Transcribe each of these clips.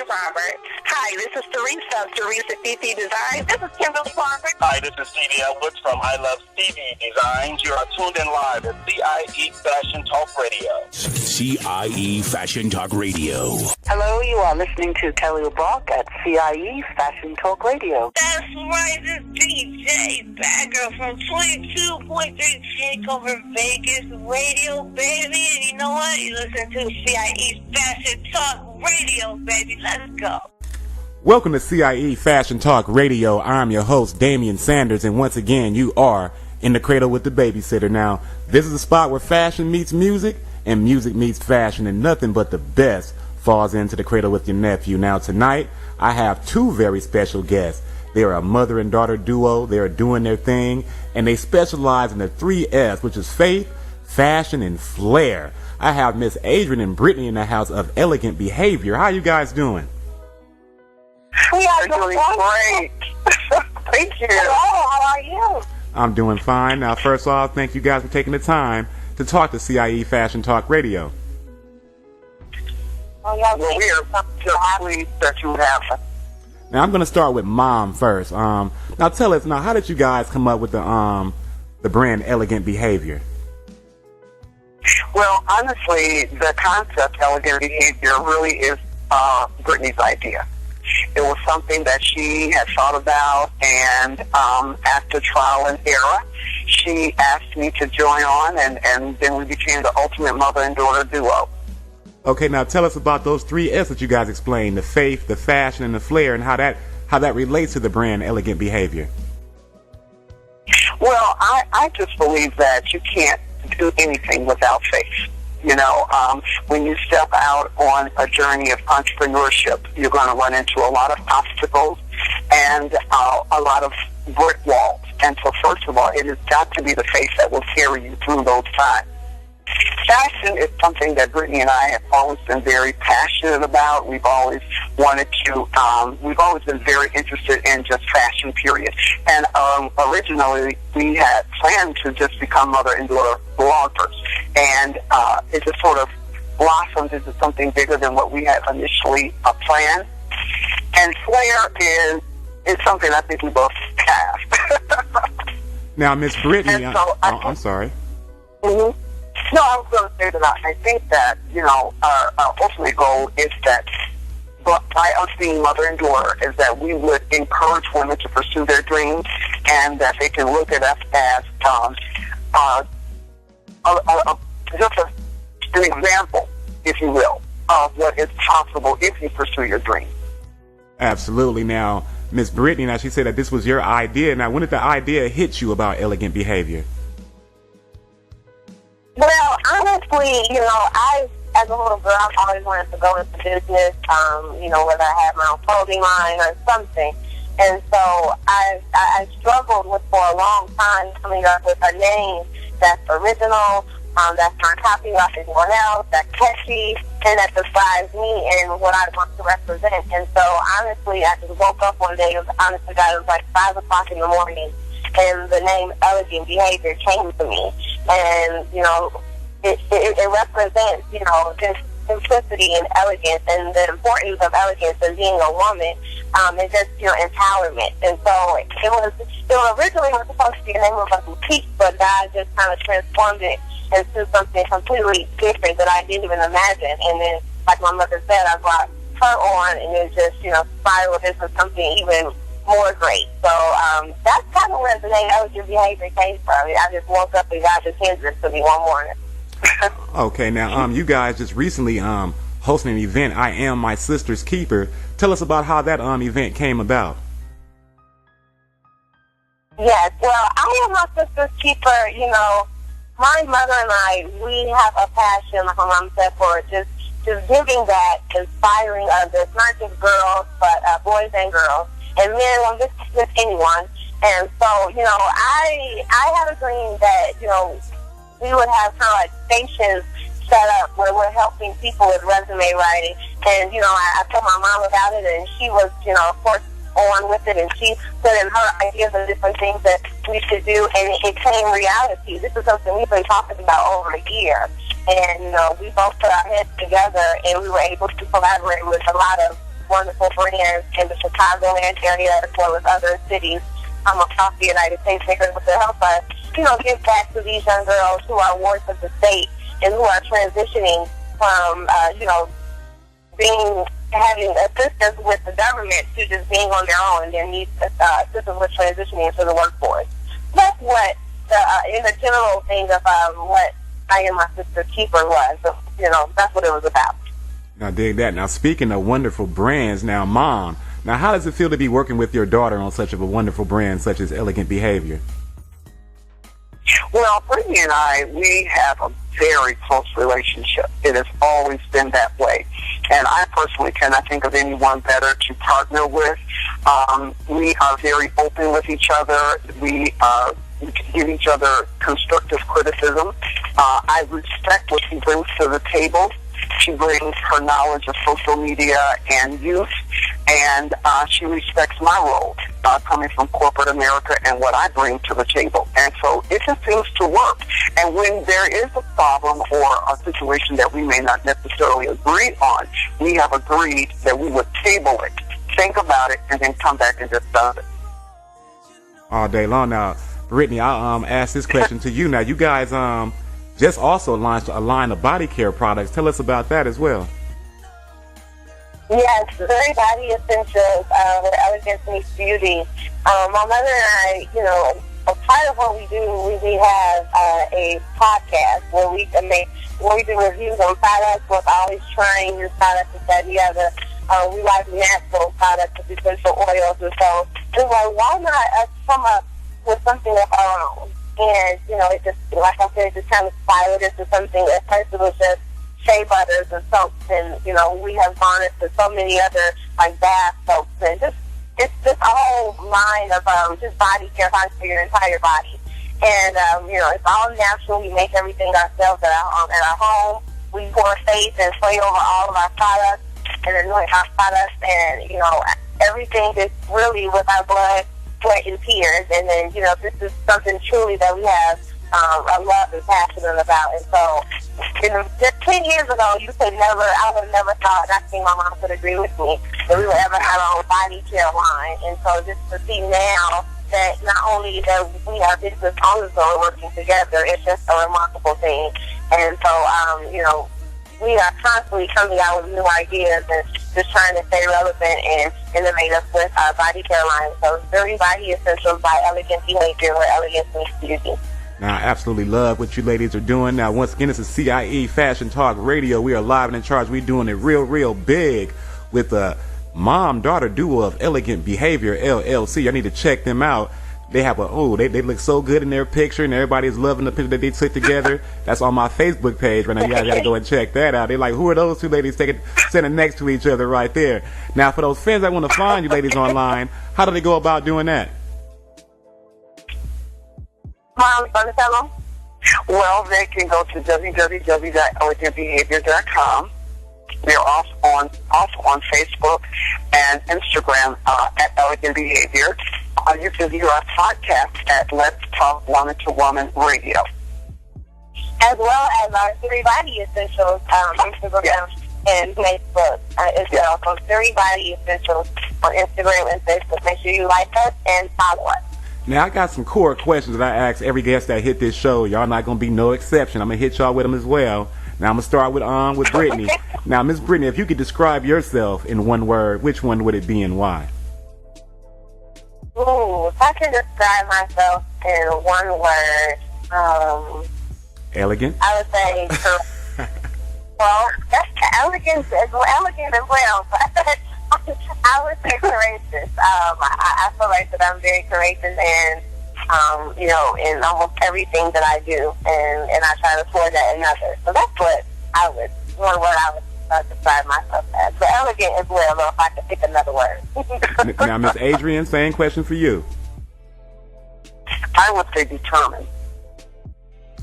Robert. Hi, this is Teresa of Teresa Fifi Design. This is Kimberly Parker. Hi, this is Stevie Edwards from I Love Stevie Designs. You are tuned in live at CIE Fashion Talk Radio. CIE Fashion Talk Radio. Hello, you are listening to Kelly LeBrock at CIE Fashion Talk Radio. That's right, this DJ Bagger from 22.3 Takeover Vegas Radio, baby. And you know what? You listen to CIE Fashion Talk Radio, baby. Let's go. Welcome to CIE Fashion Talk Radio. I'm your host, Damian Sanders, and once again, you are in the cradle with the babysitter. Now, this is a spot where fashion meets music and music meets fashion, and nothing but the best falls into the cradle with your nephew. Now, tonight, I have two very special guests. They are a mother and daughter duo. They are doing their thing, and they specialize in the 3S, which is faith, fashion, and flair. I have Miss Adrienne Brittany in the house of Elegant Behavior. How you guys doing? We are doing great. Thank you. Hello, how are you? I'm doing fine. Now, first off, thank you guys for taking the time to talk to CIE Fashion Talk Radio. Well, we are so pleased that you have us. Now, I'm going to start with Mom first. Now, tell us, how did you guys come up with the brand Elegant Behavior? Well, honestly, the concept Elegant Behavior really is Brittany's idea. It was something that she had thought about, and after trial and error, she asked me to join on, and then we became the ultimate mother and daughter duo. Okay, now tell us about those 3S that you guys explained, the faith, the fashion, and the flair, and how that relates to the brand Elegant Behavior. Well, I just believe that you can't do anything without faith. You know, when you step out on a journey of entrepreneurship, you're going to run into a lot of obstacles and a lot of brick walls. And so, first of all, it has got to be the faith that will carry you through those times. Fashion is something that Brittany and I have always been very passionate about. We've always wanted to, we've always been very interested in just fashion, period. And originally, we had planned to just become mother and daughter bloggers. And it just sort of blossomed into something bigger than what we had initially planned. And flair is something I think we both have. Now, Miss Brittany, so I'm sorry. Mm-hmm. No, I was going to say that I think that, you know, our ultimate goal is that, but by us being mother and daughter, is that we would encourage women to pursue their dreams, and that they can look at us as just an example, if you will, of what is possible if you pursue your dream. Absolutely. Now, Miss Brittany, now she said that this was your idea. Now, when did the idea hit you about Elegant Behavior? Well, honestly, you know, as a little girl, I've always wanted to go into business, you know, whether I had my own clothing line or something. And so I struggled with for a long time coming up with a name that's original, that's not copied off anyone else, that's catchy, and that describes me and what I want to represent. And so, honestly, I just woke up one day, it was like 5 o'clock in the morning, and the name Elegant Behavior came to me. And, you know, it represents, you know, just simplicity and elegance, and the importance of elegance and being a woman, and just, you know, empowerment. And so it originally was supposed to be a name of a boutique, but God just kind of transformed it into something completely different that I didn't even imagine. And then, like my mother said, I brought her on, and it just, you know, spiraled into something even more great. So that's kind of where the name Elegant Behavior came from. I just woke up and God just handed it to me one morning. Okay, now you guys just recently hosting an event, I Am My Sister's Keeper. Tell us about how that event came about. Yes, well, I Am My Sister's Keeper, you know, my mother and I, we have a passion, like my mom said, for just giving back, inspiring others, not just girls, but boys and girls, and men, just anyone. And so, you know, I had a dream that, you know, we would have kind of like stations set up where we're helping people with resume writing. And, you know, I told my mom about it, and she was, you know, of course, on with it, and she put in her ideas of different things that we should do, and it became reality. This is something we've been talking about over a year. And, you know, we both put our heads together, and we were able to collaborate with a lot of wonderful brands in the Chicagoland area as well as other cities across the United States, they're able to help us, give back to these young girls who are wards of the state and who are transitioning from, having assistance with the government to just being on their own and then need assistance with transitioning into the workforce. That's what, in the general thing of what I Am My Sister's Keeper was. So, that's what it was about. Now, dig that. Now, speaking of wonderful brands, now, Mom, now how does it feel to be working with your daughter on such of a wonderful brand such as Elegant Behavior? Well, Brittany and I, we have a very close relationship. It has always been that way. And I personally cannot think of anyone better to partner with. We are very open with each other. We give each other constructive criticism. I respect what she brings to the table. She brings her knowledge of social media and youth, and she respects my role coming from corporate America and what I bring to the table. And so it just seems to work. And when there is a problem or a situation that we may not necessarily agree on, we have agreed that we would table it, think about it, and then come back and discuss it. All day long. Now, Brittany, I'll ask this question to you. Now, you guys just also launched a line of body care products. Tell us about that as well. Yes, very body essentials with Elegance Meets Beauty. My mother and I, a part of what we do, we have a podcast where we do reviews on products. We're always trying new products and that. We like natural products with essential oils, and so we're like, why not us come up with something of our own? And it just, like I said, it just kind of spiraled into something. At first, it was just shea butters and soaps, and we have gone into so many other like bath soaps, and it's just a whole line of just body care for your entire body. And it's all natural. We make everything ourselves at our home. We pour face and spray over all of our products and anoint our products, and everything is really with our blood, sweat, and tears. And then this is something truly that we have a love and passionate about. And so, just 10 years ago, I would have never thought, and I think my mom could agree with me, that we would ever have our own body care line. And so, just to see now that not only that we are business owners that are working together, it's just a remarkable thing. And so, we are constantly coming out with new ideas and just trying to stay relevant and innovative with our body care line. So, Dirty Body Essentials by Elegant Behavior, where Elegance Meets Beauty. Now, I absolutely love what you ladies are doing. Now, once again, this is CIE Fashion Talk Radio. We are live and in charge. We're doing it real, real big with the mom-daughter duo of Elegant Behavior, LLC. I need to check them out. They have they look so good in their picture, and everybody's loving the picture that they took together. That's on my Facebook page right now. You guys got to go and check that out. They're like, who are those two ladies sitting next to each other right there? Now, for those fans that want to find you ladies online, how do they go about doing that? Well, they can go to www.elegantbehavior.com. They're also on Facebook and Instagram at Elegant Behavior. You can view our podcast at Let's Talk Woman to Woman Radio. As well as our Dirty Body Essentials Instagram and Facebook as well. So Dirty Body Essentials on Instagram and Facebook. Make sure you like us and follow us. Now, I got some core questions that I ask every guest that hit this show. Y'all not going to be no exception. I'm going to hit y'all with them as well. Now, I'm going to start with Brittany. Now, Miss Brittany, if you could describe yourself in one word, which one would it be and why? Ooh, if I can describe myself in one word, elegant? I would say, well, that's elegant as well, but I would say courageous. I feel like that I'm very courageous and, in almost everything that I do, and I try to pour that in others. So that's what one word I would describe myself as. But elegant as well, though, if I could pick another word. Now, Miss Adrienne, same question for you. I would say determined.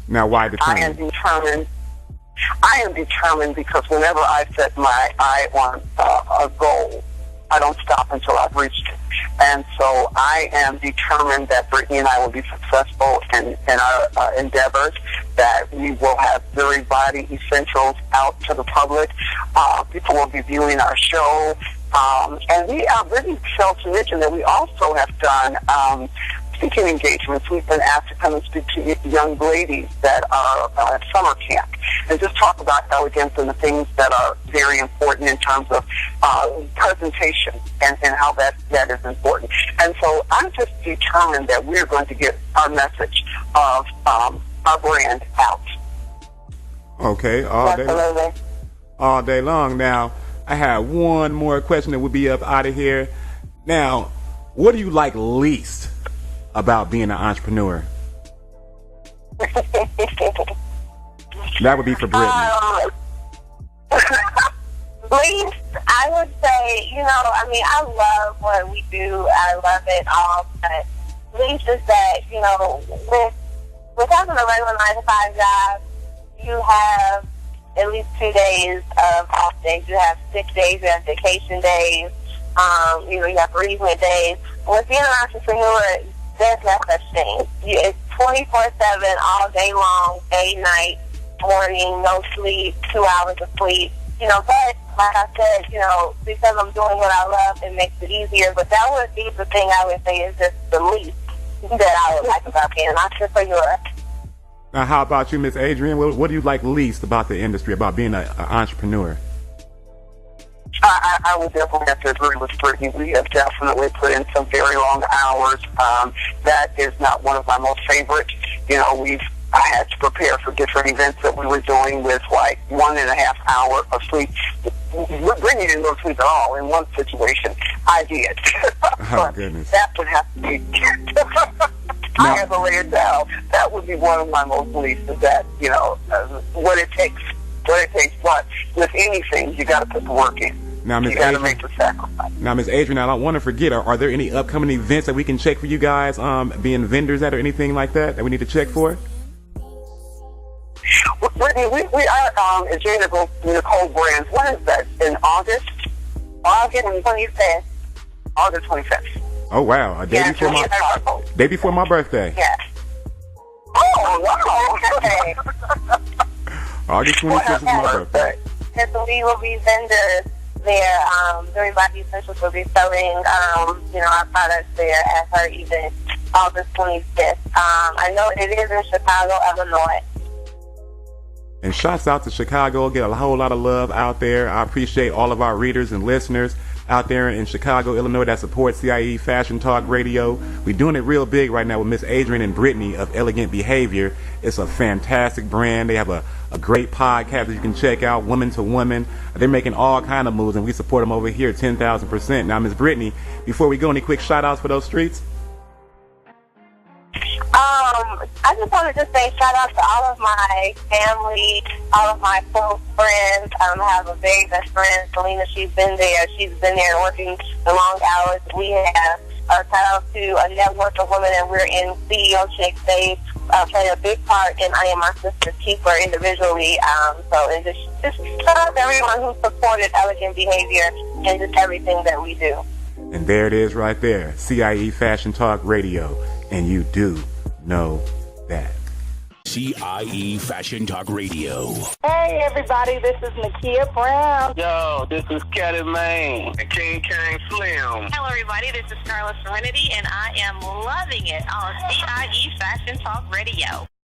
Now, why determined? I am determined because whenever I set my eye on a goal, I don't stop until I've reached it. And so I am determined that Brittany and I will be successful in our endeavors, that we will have Dirty Body Essentials out to the public. People will be viewing our show. And we really failed to mention that we also have done speaking engagements. We've been asked to come and speak to young ladies that are at summer camp and just talk about elegance and the things that are very important in terms of presentation and how that is important. And so I'm just determined that we're going to get our message of our brand out. Okay, Absolutely. All day long. Now, I have one more question that would be up out of here. Now, what do you like least about being an entrepreneur? That would be for Brittany. Least, I would say, I love what we do. I love it all. But least is that, with having a regular 9-to-5 job, you have at least 2 days of off days. You have 6 days, you have vacation days, you have bereavement days. With being an entrepreneur, there's no such thing. It's 24/7 all day long, day, night, morning, no sleep, 2 hours of sleep. But like I said, because I'm doing what I love, it makes it easier. But that would be the thing I would say is just the least that I would like about being an entrepreneur. Now, how about you, Miss Adrienne? What do you like least about the industry, about being an entrepreneur? I would definitely have to agree with Brittany. We have definitely put in some very long hours. That is not one of my most favorite. I had to prepare for different events that we were doing with like 1.5 hours of sleep. Brittany didn't go to sleep at all in one situation. I did. Oh, goodness. That would have to be... I have to lay it down. That would be one of my most least, is that, what it takes. But with anything, you got to put the work in. Now, Ms. You got to make the sacrifice. Now, Ms. Adrienne, I don't want to forget, are there any upcoming events that we can check for you guys, being vendors at or anything like that we need to check for? Brittany, we are Adrienne Nicole Brands. When is that? In August? August 25th. August 25th. Oh, wow. A day before my birthday. Yes. Oh, wow. Okay. August 25th is my birthday. And so we will be vendors there. Everybody Essentials will be selling, our products there at her event, August 25th. I know it is in Chicago, Illinois. And shouts out to Chicago. Get a whole lot of love out there. I appreciate all of our readers and listeners out there in Chicago, Illinois that support CIE Fashion Talk Radio. We're doing it real big right now with Miss Adrienne and Brittany of Elegant Behavior. It's a fantastic brand. They have a great podcast that you can check out, Woman to Woman. They're making all kind of moves, and we support them over here 10,000%. Now, Miss Brittany, before we go, any quick shout-outs for those streets? I just wanted to say shout out to all of my family, all of my close friends. I have a very best friend, Selena. She's been there working the long hours. We have a shout out to a network of women, and we're in CEO Chicks. They play a big part in I Am My Sister's Keeper individually. And just shout out to everyone who supported Elegant Behavior and just everything that we do. And there it is right there, CIE Fashion Talk Radio. And you do know that. CIE Fashion Talk Radio. Hey everybody, this is Nakia Brown. Yo, this is Caddy Main and King Slim. Hello everybody, this is Scarlett Serenity and I am loving it on CIE Fashion Talk Radio.